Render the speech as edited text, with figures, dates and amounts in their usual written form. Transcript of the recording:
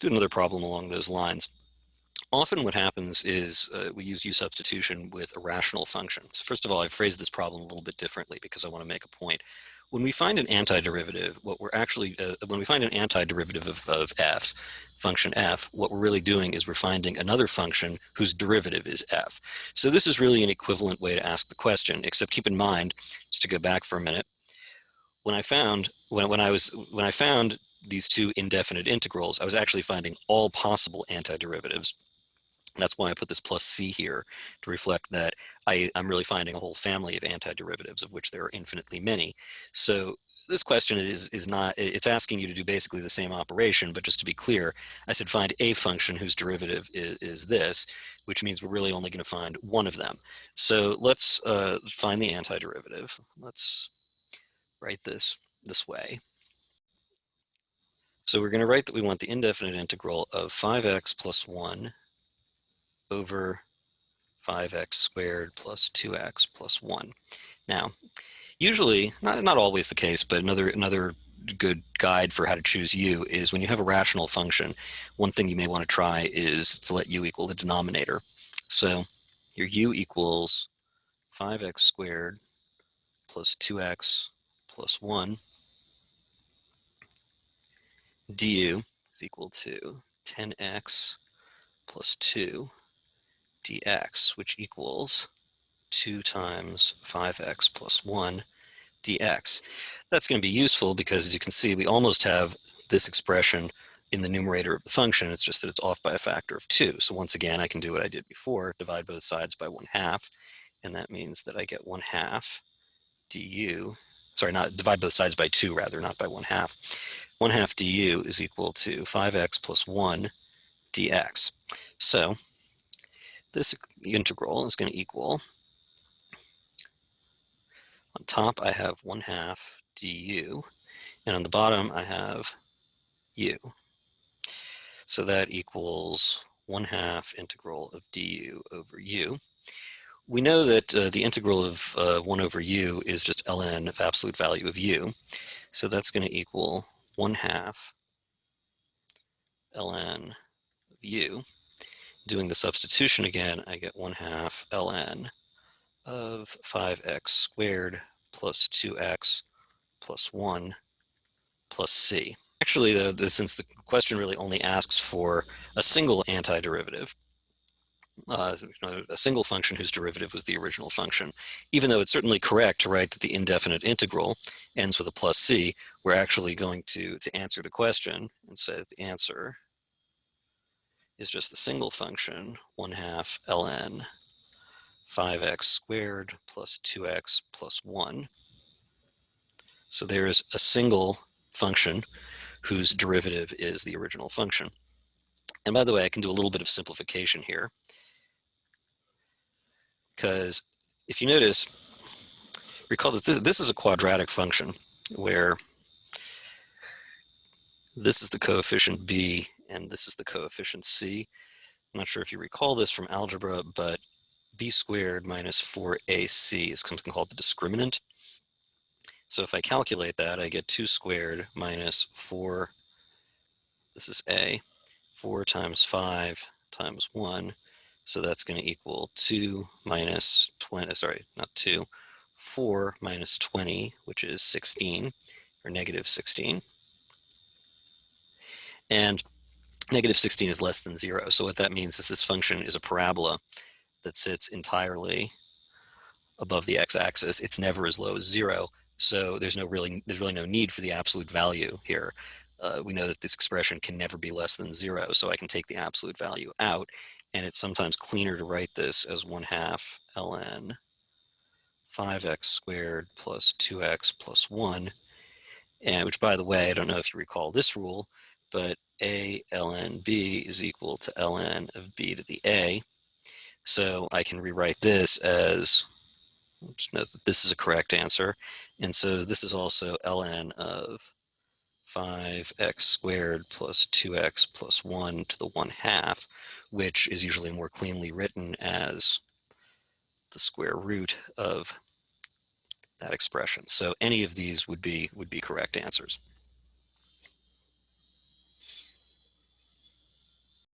do another problem along those lines. Often what happens is we use U substitution with irrational functions. First of all, I've phrased this problem a little bit differently because I want to make a point. When we find an antiderivative, when we find an antiderivative of f, function f, what we're really doing is we're finding another function whose derivative is f. So this is really an equivalent way to ask the question, except keep in mind, just to go back for a minute, when I found these two indefinite integrals, I was actually finding all possible antiderivatives. That's why I put this plus c here to reflect that I'm really finding a whole family of antiderivatives, of which there are infinitely many. So this question is not, it's asking you to do basically the same operation, but just to be clear, I said find a function whose derivative is this, which means we're really only going to find one of them. So let's find the antiderivative. Let's write this way. So we're going to write that we want the indefinite integral of 5x plus 1 over 5x squared plus 2x plus 1. Now, usually, not always the case, but another good guide for how to choose u is when you have a rational function, one thing you may want to try is to let u equal the denominator. So your u equals 5x squared plus 2x plus 1 du is equal to 10x plus 2 dx, which equals 2 times 5x plus 1 dx. That's going to be useful because, as you can see, we almost have this expression in the numerator of the function. It's just that it's off by a factor of 2. So once again, I can do what I did before, divide both sides by 1/2, and that means that I get 1/2 du. Sorry, not divide both sides by 2, rather, not by 1/2. 1/2 du is equal to 5x plus 1 dx. So this integral is going to equal, on top I have 1/2 du, and on the bottom I have u. So that equals 1/2 integral of du over u. We know that the integral of 1 over u is just ln of absolute value of u. So that's going to equal 1/2 ln of u. Doing the substitution again, I get 1/2 ln of 5x squared plus 2x plus 1 plus c. Actually, though, since the question really only asks for a single antiderivative, a single function whose derivative was the original function, even though it's certainly correct to write that the indefinite integral ends with a plus c, we're actually going to answer the question and say that the answer is just the single function, 1/2 ln 5x squared plus 2x plus 1. So there's a single function whose derivative is the original function. And by the way, I can do a little bit of simplification here, because if you notice, recall that this is a quadratic function where this is the coefficient b and this is the coefficient c. I'm not sure if you recall this from algebra, but b squared minus 4ac is something called the discriminant. So if I calculate that, I get 2 squared minus 4, this is a, 4 times 5 times 1. So that's going to equal 2 minus 20, sorry, not 2, 4 minus 20, which is 16, or negative 16. And negative 16 is less than 0. So what that means is this function is a parabola that sits entirely above the x-axis. It's never as low as 0. So there's really no need for the absolute value here. We know that this expression can never be less than 0, so I can take the absolute value out, and it's sometimes cleaner to write this as 1/2 ln 5x squared plus 2x plus 1, and which, by the way, I don't know if you recall this rule, but a ln b is equal to ln of b to the a. So I can rewrite this as, just note that this is a correct answer, and so this is also ln of 5x squared plus 2x plus 1 to the 1/2, which is usually more cleanly written as the square root of that expression. So any of these would be correct answers.